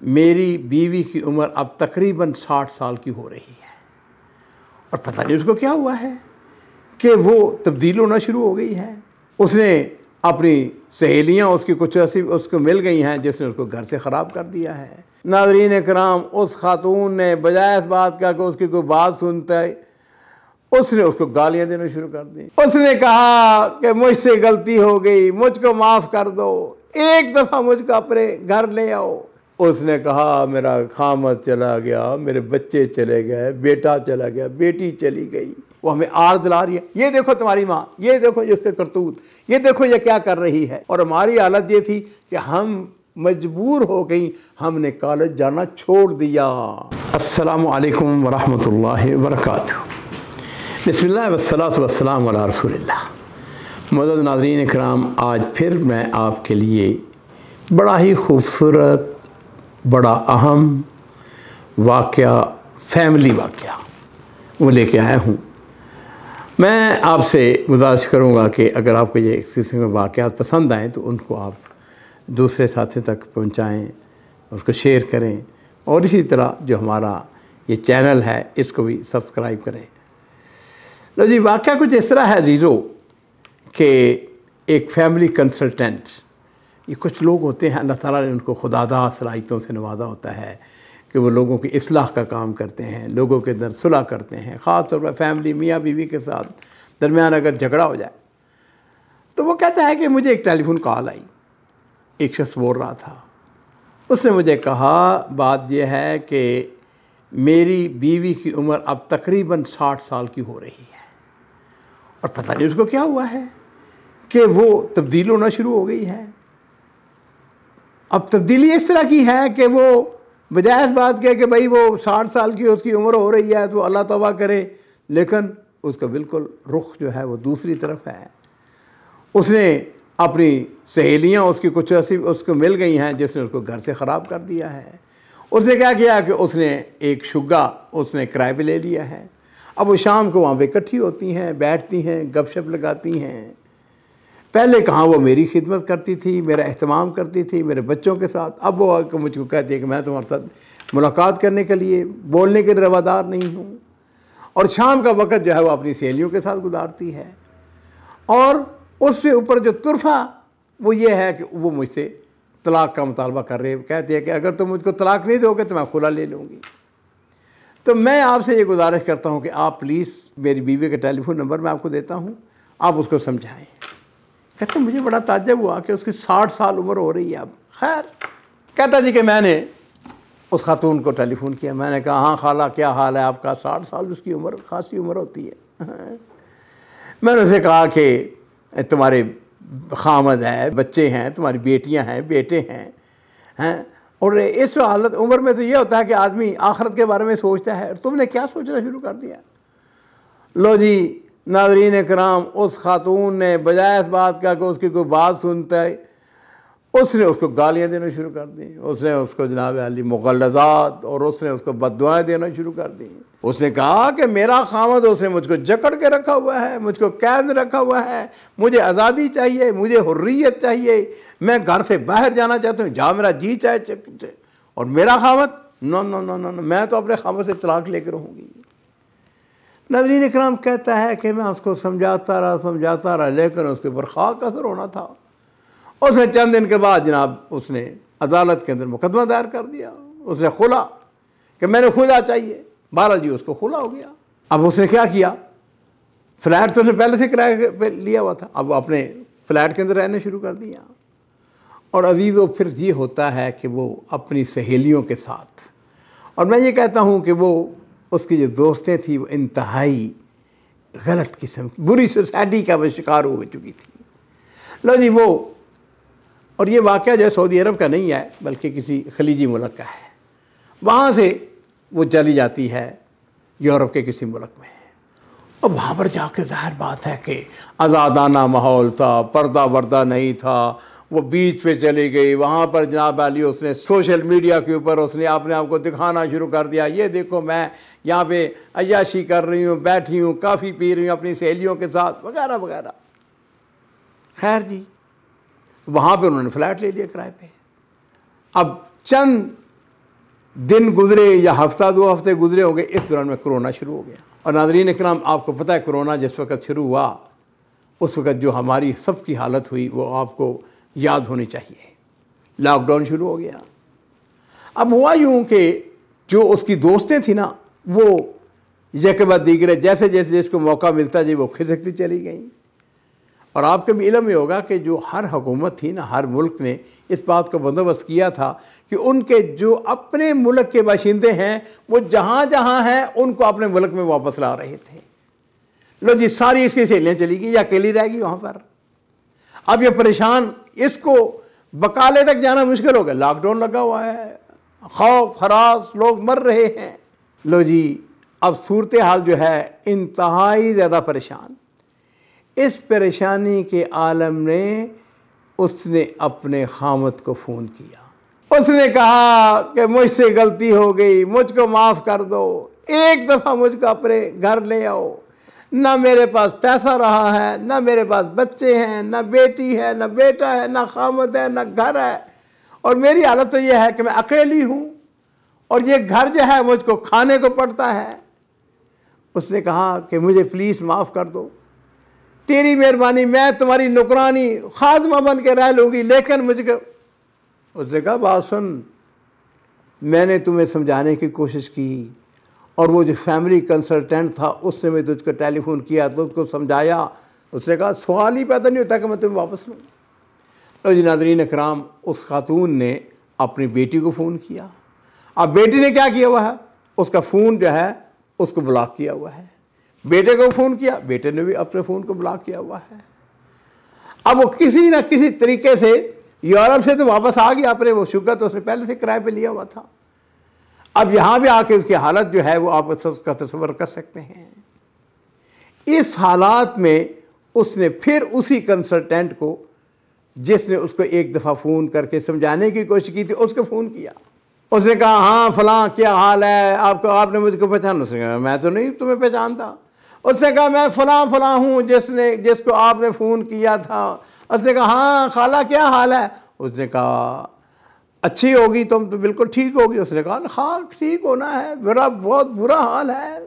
मेरी बीवी की उम्र अब तकरीबन 60 साल की हो रही है और पता नहीं उसको क्या हुआ है कि वो तब्दील होना शुरू हो गई है। उसने अपनी सहेलियां उसकी कुछ ऐसी उसको मिल गई हैं जिसने उसको घर से ख़राब कर दिया है। नाज़रीन कराम, उस खातून ने बजाय इस बात का कि उसकी कोई बात सुनता है, उसने उसको गालियां देना शुरू कर दी। उसने कहा कि मुझसे गलती हो गई, मुझको माफ़ कर दो, एक दफ़ा मुझको अपने घर ले आओ। उसने कहा मेरा खामद चला गया, मेरे बच्चे चले गए, बेटा चला गया, बेटी चली गई, वो हमें आर दिला रही है, ये देखो तुम्हारी माँ, ये देखो ये उसके करतूत, ये देखो ये क्या कर रही है। और हमारी हालत ये थी कि हम मजबूर हो गई, हमने कॉलेज जाना छोड़ दिया। अस्सलामु अलैकुम वरहमतुल्लाहि वबरकातुहू। बिस्मिल्लाह वस्सलातु वस्सलामु अला रसूलिल्लाह। मुअज़्ज़ज़ नाज़रीन इकराम, आज फिर मैं आपके लिए बड़ा ही खूबसूरत, बड़ा अहम वाक़या, फैमिली वाक़या वो लेके आया हूँ। मैं आपसे गुजारिश करूँगा कि अगर आपको ये किस्म के वाक़यात पसंद आएँ तो उनको आप दूसरे साथियों तक पहुँचाएँ, उसको शेयर करें और इसी तरह जो हमारा ये चैनल है इसको भी सब्सक्राइब करें। लो जी, वाक़या कुछ इस तरह है अज़ीज़ों कि एक फैमिली कंसल्टेंट, ये कुछ लोग होते हैं अल्लाह ताला ने उनको खुदादा सलाहियतों से नवाजा होता है कि वो लोगों की इस्लाह का काम करते हैं, लोगों के अंदर सुलह करते हैं। ख़ास तौर पर फैमिली मियाँ बीवी के साथ दरमियान अगर झगड़ा हो जाए तो वो कहता है कि मुझे एक टेलीफोन कॉल आई, एक शख्स बोल रहा था, उसने मुझे कहा बात यह है कि मेरी बीवी की उम्र अब तकरीबन 60 साल की हो रही है और पता नहीं उसको क्या हुआ है कि वो तब्दील होना शुरू हो गई है। अब तब्दीली इस तरह की है कि वो बजाय इस बात के कि भाई वो 60 साल की उसकी उम्र हो रही है तो अल्लाह तौबा करे, लेकिन उसका बिल्कुल रुख जो है वो दूसरी तरफ है। उसने अपनी सहेलियां उसकी कुछ ऐसी उसको मिल गई हैं जिसने उसको घर से ख़राब कर दिया है। उसने क्या किया कि उसने एक शुग्गा उसने किराए पे ले लिया है। अब वो शाम को वहाँ पे इकट्ठी होती हैं, बैठती हैं, गपशप लगाती हैं। पहले कहाँ वो मेरी खिदमत करती थी, मेरा एहतमाम करती थी मेरे बच्चों के साथ, अब वो आकर मुझको कहती है कि मैं तुम्हारे साथ मुलाकात करने के लिए, बोलने के रवादार नहीं हूँ। और शाम का वक़्त जो है वो अपनी सहेलियों के साथ गुजारती है और उससे ऊपर जो तुरफा वो ये है कि वो मुझसे तलाक़ का मुतालबा कर रही है। कहती है कि अगर तुम मुझको तलाक़ नहीं दोगे तो मैं खुला ले लूँगी। तो मैं आपसे ये गुजारिश करता हूँ कि आप प्लीज़ मेरी बीवी का टेलीफोन नंबर मैं आपको देता हूँ, आप उसको समझाएँ। कहते मुझे बड़ा ताज्जुब हुआ कि उसकी 60 साल उम्र हो रही है अब। खैर, कहता जी कि मैंने उस खातून को टेलीफ़ोन किया, मैंने कहा हाँ खाला क्या हाल है आपका, 60 साल उसकी उम्र खासी उम्र होती है। मैंने उसे कहा कि तुम्हारे खामद है, बच्चे हैं, तुम्हारी बेटियां हैं, बेटे हैं और इस हालत उम्र में तो ये होता है कि आदमी आखिरत के बारे में सोचता है, तुमने क्या सोचना शुरू कर दिया। लो जी नाज़रीन कराम, उस खातून ने बजाय इस बात का कि उसकी कोई बात सुनता है, उसने उसको गालियां देना शुरू कर दी। उसने उसको जनाब अली मुग़ल्लज़ात और उसने उसको बद्दुआएं देना शुरू कर दी। उसने कहा कि मेरा खामद उसने मुझको जकड़ के रखा हुआ है, मुझको कैद में रखा हुआ है, मुझे आज़ादी चाहिए, मुझे हुर्रियत चाहिए, मैं घर से बाहर जाना चाहता हूँ, जहाँ मेरा जी चाहे। और मेरा खामद no no no no no, मैं तो अपने खामद से तलाक़ लेकर रहूँगी। नाज़रीन इकराम, कहता है कि मैं उसको समझाता रहा लेकिन उसके ऊपर खाक असर होना था। उसने चंद दिन के बाद जनाब उसने अदालत के अंदर मुकदमा दायर कर दिया। उसने खुला कि मैंने खुला चाहिए, 12 जी उसको खुला हो गया। अब उसने क्या किया, फ्लैट तो उसने पहले से किराए पे लिया हुआ था, अब अपने फ्लैट के अंदर रहने शुरू कर दिया। और अजीज़ों, फिर ये होता है कि वो अपनी सहेलियों के साथ, और मैं ये कहता हूँ कि वो उसकी जो दोस्तें थी वो इंतहाई गलत किस्म की बुरी सोसाइटी का वो शिकार हो चुकी थी। लो जी वो, और ये वाक़या जो है सऊदी अरब का नहीं है बल्कि किसी खलीजी मुल्क का है। वहाँ से वो चली जाती है यूरोप के किसी मुल्क में, और वहाँ पर जाके ज़ाहिर बात है कि आज़ादाना माहौल था, पर्दा वर्दा नहीं था। वो बीच पे चली गई, वहाँ पर जनाब अली उसने सोशल मीडिया के ऊपर उसने अपने आप को दिखाना शुरू कर दिया, ये देखो मैं यहाँ पे अय्याशी कर रही हूँ, बैठी हूँ, काफ़ी पी रही हूँ अपनी सहेलियों के साथ वगैरह वगैरह। खैर जी, वहाँ पे उन्होंने फ्लैट ले लिया किराए पे। अब चंद दिन गुजरे या हफ्ता 2 हफ्ते गुजरे होंगे, इस दौरान में कोरोना शुरू हो गया। और नाज़रीन इकराम, आपको पता है कोरोना जिस वक्त शुरू हुआ उस वक्त जो हमारी सबकी हालत हुई वो आपको याद होनी चाहिए। लॉकडाउन शुरू हो गया। अब हुआ यूँ कि जो उसकी दोस्तें थी ना, वो एक के बाद दीगरे जैसे जैसे जिसको मौका मिलता जी वो खिसकती चली गई। और आपके भी इल्म में होगा कि जो हर हुकूमत थी ना, हर मुल्क ने इस बात का बंदोबस्त किया था कि उनके जो अपने मुल्क के बाशिंदे हैं वो जहाँ जहाँ हैं उनको अपने मुल्क में वापस ला रहे थे। लो जी, सारी इसकी सहेलियाँ चली गई या अकेली रह गई वहाँ पर। अब ये परेशान, इसको बकाले तक जाना मुश्किल हो गया। लॉकडाउन लगा हुआ है, खौफ हरास, लोग मर रहे हैं। लो जी, अब सूरत हाल जो है इंतहाई ज़्यादा परेशान। इस परेशानी के आलम ने उसने अपने खामद को फ़ोन किया। उसने कहा कि मुझसे गलती हो गई, मुझको माफ़ कर दो, एक दफ़ा मुझको अपने घर ले आओ। ना मेरे पास पैसा रहा है, ना मेरे पास बच्चे हैं, ना बेटी है, ना बेटा है, ना खामद है, ना घर है। और मेरी हालत तो ये है कि मैं अकेली हूँ और ये घर जो है मुझको खाने को पड़ता है। उसने कहा कि मुझे प्लीज़ माफ़ कर दो, तेरी मेहरबानी, मैं तुम्हारी नौकरानी खादमा बन के रह लूँगी, लेकिन मुझको। उसने कहा बात सुन, मैंने तुम्हें समझाने की कोशिश की और वो जो फैमिली कंसल्टेंट था उसने मैं तुझको टेलीफोन किया तो उसको समझाया। उसने कहा सवाल ही पैदा नहीं होता कि मैं तुम्हें वापस लूँ। तो जी नाज़रीन इकराम, उस खातून ने अपनी बेटी को फ़ोन किया। अब बेटी ने क्या किया हुआ है, उसका फ़ोन जो है उसको ब्लॉक किया हुआ है। बेटे को फ़ोन किया, बेटे ने भी अपने फ़ोन को ब्लॉक किया हुआ है। अब वो किसी न किसी तरीके से यूरोप से तो वापस आ गया अपने, वो शुगर तो उसने पहले से किराए पे लिया हुआ था। अब यहाँ भी आके उसकी हालत जो है वो आप उसका तस्वर कर सकते हैं। इस हालात में उसने फिर उसी कंसल्टेंट को, जिसने उसको एक दफ़ा फ़ोन करके समझाने की कोशिश की थी, उसको फ़ोन किया। उसने कहा हाँ फलां क्या हाल है आपको, आपने मुझको पहचाना? उसने कहा मैं तो नहीं तुम्हें पहचानता। उसने कहा मैं फलां हूँ जिसको आपने फ़ोन किया था। उसने कहा हाँ खाला क्या हाल है? उसने कहा अच्छी होगी, तुम तो बिल्कुल ठीक होगी। उसने कहा हाँ ठीक होना है, मेरा बहुत बुरा हाल है।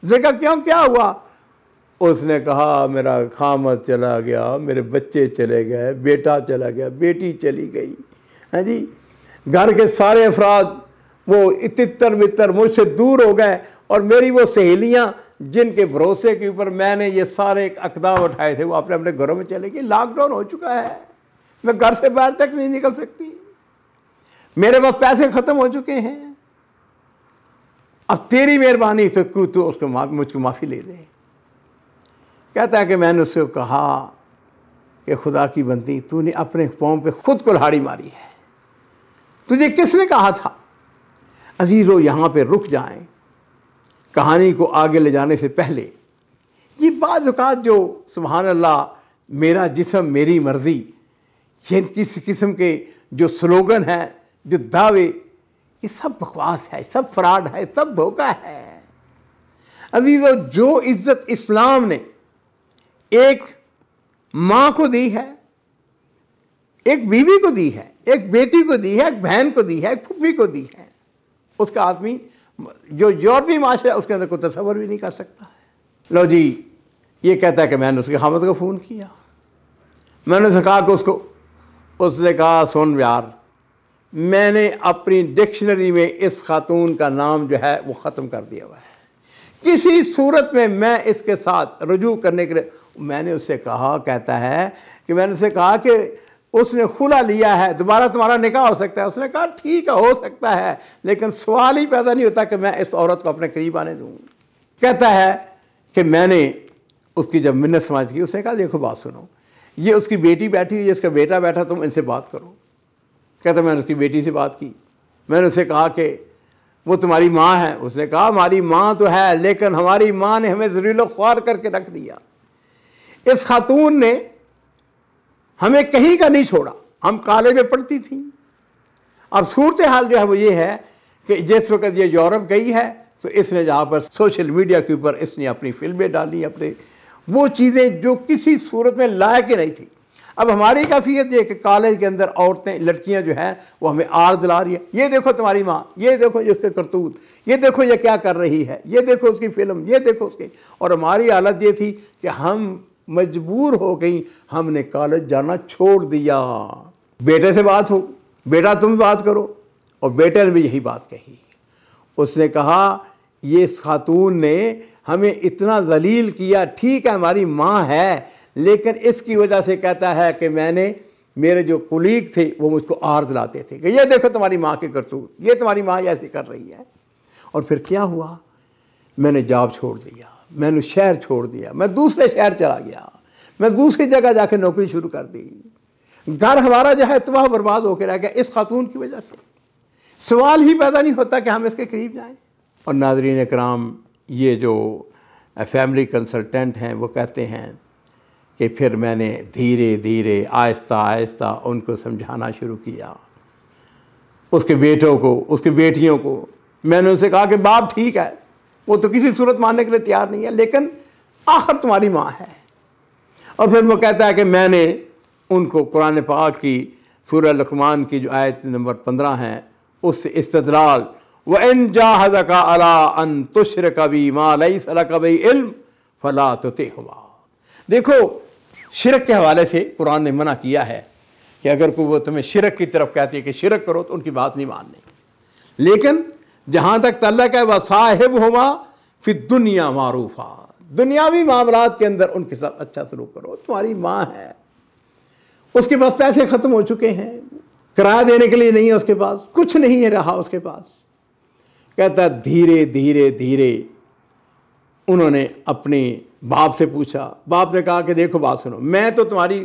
उसने कहा क्यों, क्या हुआ? उसने कहा मेरा खामद चला गया, मेरे बच्चे चले गए, बेटा चला गया, बेटी चली गई है जी। घर के सारे अफराद वो तितर बितर मुझसे दूर हो गए और मेरी वो सहेलियां जिनके भरोसे के ऊपर मैंने ये सारे इक़दाम उठाए थे वो अपने अपने घरों में चले गए। लॉकडाउन हो चुका है, मैं घर से बाहर तक नहीं निकल सकती, मेरे पास पैसे ख़त्म हो चुके हैं। अब तेरी मेहरबानी तो तू उसको मुझको माफ़ी ले दे। कहता है कि मैंने उससे कहा कि खुदा की बंदी, तूने अपने पाँव पे खुद कुल्हाड़ी मारी है, तुझे किसने कहा था? अजीज़ों, यहाँ पे रुक जाएं कहानी को आगे ले जाने से पहले। ये बाज़ औक़ात जो सुभान अल्लाह मेरा जिस्म मेरी मर्ज़ी, ये किस किस्म के जो स्लोगन हैं, जो दावे, ये सब बकवास है, सब फ्रॉड है, सब धोखा है। अजीज़ों, जो इज़्ज़त इस्लाम ने एक माँ को दी है, एक बीवी को दी है, एक बेटी को दी है, एक बहन को दी है, एक फूफी को दी है, उसका आदमी जो यूरोपीय माशरा है उसके अंदर कोई तस्वर भी नहीं कर सकता है। लो जी, ये कहता है कि मैंने उसके खामद को फ़ोन किया, मैंने उसे कहा कि उसने कहा सुन यार, मैंने अपनी डिक्शनरी में इस खातून का नाम जो है वो ख़त्म कर दिया हुआ है, किसी सूरत में मैं इसके साथ रुजू करने के लिए। मैंने उससे कहा, कहता है कि मैंने उससे कहा कि उसने खुला लिया है, दोबारा तुम्हारा निकाह हो सकता है। उसने कहा ठीक है हो सकता है, लेकिन सवाल ही पैदा नहीं होता कि मैं इस औरत को अपने करीब आने दूँ। कहता है कि मैंने उसकी जब मिन्नत समझ की, उसने कहा देखो बात सुनो, ये उसकी बेटी बैठी है, इसका बेटा बैठा, तुम इनसे बात करो। कहता मैंने उसकी बेटी से बात की, मैंने उससे कहा कि वो तुम्हारी माँ है। उसने कहा हमारी माँ तो है, लेकिन हमारी माँ ने हमें ज़लील ख्वार करके रख दिया। इस खातून ने हमें कहीं का नहीं छोड़ा, हम कॉलेज में पढ़ती थी। अब सूरत हाल जो है वो ये है कि जिस वक्त ये यूरोप गई है तो इसने जहाँ पर सोशल मीडिया के ऊपर इसने अपनी फिल्में डाली, अपने वो चीज़ें जो किसी सूरत में लायक ही नहीं थी। अब हमारी कैफियत ये कि कॉलेज के अंदर औरतें लड़कियां जो हैं वो हमें आड़ दिला रही है, ये देखो तुम्हारी माँ, ये देखो उसके करतूत, ये देखो ये क्या कर रही है, ये देखो उसकी फिल्म, ये देखो उसकी। और हमारी हालत ये थी कि हम मजबूर हो गई, हमने कॉलेज जाना छोड़ दिया। बेटे से बात हो, बेटा तुम बात करो, और बेटे ने भी यही बात कही। उसने कहा ये इस खातून ने हमें इतना जलील किया, ठीक है हमारी माँ है, लेकिन इसकी वजह से कहता है कि मेरे जो कुलीग थे वो मुझको आड़ दिलाते थे कि ये देखो तुम्हारी माँ के करतूत, ये तुम्हारी माँ ऐसे कर रही है। और फिर क्या हुआ, मैंने जॉब छोड़ दिया, मैंने शहर छोड़ दिया, मैं दूसरे शहर चला गया, मैं दूसरी जगह जाके नौकरी शुरू कर दी। घर हमारा जो है तबाह बर्बाद होकर रह गया इस खातून की वजह से। सवाल ही पैदा नहीं होता कि हम इसके करीब जाएं। और नाज़रीन इकराम, ये जो फैमिली कंसल्टेंट हैं वो कहते हैं कि फिर मैंने धीरे धीरे आहिस्ता आहिस्ता उनको समझाना शुरू किया, उसके बेटों को, उसकी बेटियों को। मैंने उनसे कहा कि बाप ठीक है, वो तो किसी सूरत मानने के लिए तैयार नहीं है, लेकिन आखिर तुम्हारी माँ है। और फिर वो कहता है कि मैंने उनको कुरान पाक की सूरह लुक़मान की जो आयत नंबर 15 है उससे इस्तदलाल, व इन जाहदका अला अन तुश्रिक बी मा लैसा लक बिही इल्म फला तुतिहुमा। देखो, शिरक के हवाले से कुरान ने मना किया है कि अगर कोई वो तुम्हें शिरक की तरफ कहती है कि शिरक करो तो उनकी बात नहीं माननी। लेकिन जहाँ तक तल्लक है वह साहिबहुमा फि दुनिया मारूफा, दुनियावी मामलात के अंदर उनके साथ अच्छा सलूक करो। तुम्हारी माँ है, उसके पास पैसे ख़त्म हो चुके हैं, किराया देने के लिए नहीं है उसके पास, कुछ नहीं है रहा उसके पास। कहता धीरे धीरे धीरे उन्होंने अपने बाप से पूछा। बाप ने कहा कि देखो बात सुनो, मैं तो तुम्हारी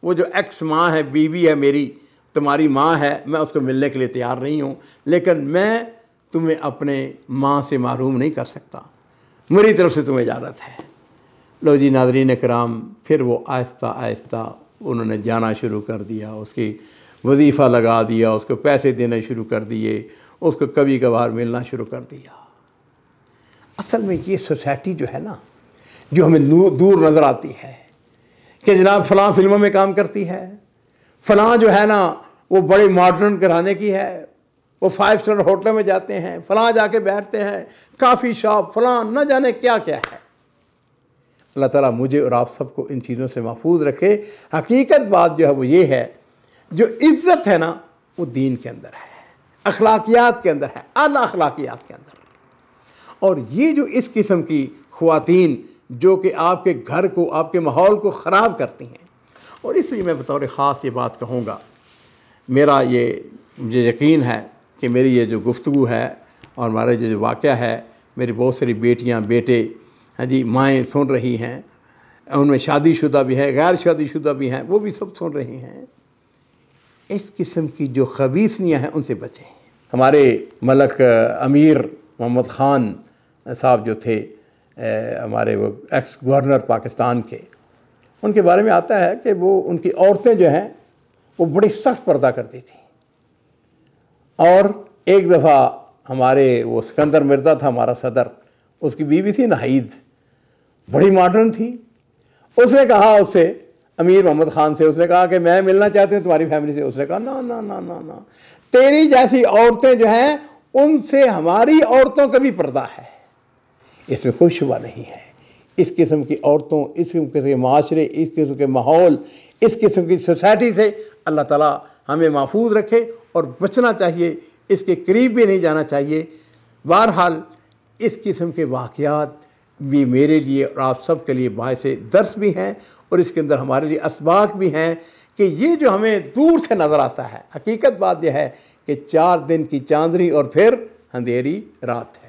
वो जो एक्स माँ है, बीवी है मेरी, तुम्हारी माँ है, मैं उसको मिलने के लिए तैयार नहीं हूँ, लेकिन मैं तुम्हें अपने माँ से महरूम नहीं कर सकता, मेरी तरफ से तुम्हें इजाज़त है। लो जी नाज़रीन कराम, फिर वो आहिस्ता आहिस्ता उन्होंने जाना शुरू कर दिया, उसकी वजीफ़ा लगा दिया, उसको पैसे देने शुरू कर दिए, उसको कभी कभार मिलना शुरू कर दिया। असल में ये सोसाइटी जो है ना, जो हमें दूर नज़र आती है कि जनाब फ़लाँ फिल्मों में काम करती है, फ़लाँ जो है ना वो बड़े मॉडर्न घराने की है, वो 5 स्टार होटल में जाते हैं, फ़लाँ जाके बैठते हैं, काफ़ी शॉप, फ़लाँ न जाने क्या क्या है। अल्लाह ताला मुझे और आप सबको इन चीज़ों से महफूज रखे। हकीकत बात जो है वो ये है, जो इज़्ज़त है ना वो दीन के अंदर है, अखलाकियात के अंदर है, आला अखलाकियात के अंदर। और ये जो इस किस्म की ख़वातीन जो कि आपके घर को, आपके माहौल को ख़राब करती हैं, और इसलिए मैं बतौर ख़ास ये बात कहूँगा, मेरा ये मुझे यकीन है कि मेरी ये जो गुफ्तगू है और हमारा जो वाक़या है, मेरी बहुत सारी बेटियाँ बेटे हाँ जी माएँ सुन रही हैं, उनमें शादीशुदा भी है, गैर शादीशुदा भी हैं, वो भी सब सुन रही हैं। इस किस्म की जो खबीसनियाँ हैं उनसे बचें। हमारे मलक अमीर मोहम्मद ख़ान साहब जो थे, हमारे वो एक्स गवर्नर पाकिस्तान के, उनके बारे में आता है कि वो उनकी औरतें जो हैं वो बड़ी सख्त पर्दा करती थी। और एक दफ़ा हमारे वो सिकंदर मिर्ज़ा था हमारा सदर, उसकी बीवी थी नाहिद, बड़ी मॉडर्न थी। उसने कहा उससे, अमीर मोहम्मद ख़ान से, उसने कहा कि मैं मिलना चाहती हूँ तुम्हारी फैमिली से। उसने कहा ना ना ना ना ना, तेरी जैसी औरतें जो हैं उनसे हमारी औरतों का भी पर्दा है, इसमें कोई शुबा नहीं है। इस किस्म की औरतों, इस किस्म के माशरे, इस किस्म के माहौल, इस किस्म की सोसाइटी से अल्लाह ताला हमें महफूज रखे और बचना चाहिए, इसके करीब भी नहीं जाना चाहिए। बहरहाल इस किस्म के वाक़यात भी मेरे लिए और आप सब के लिए बाइसे दर्स भी हैं, और इसके अंदर हमारे लिए असबाक भी हैं कि ये जो हमें दूर से नज़र आता है, हकीकत बात यह है कि 4 दिन की चांदनी और फिर अंधेरी रात है।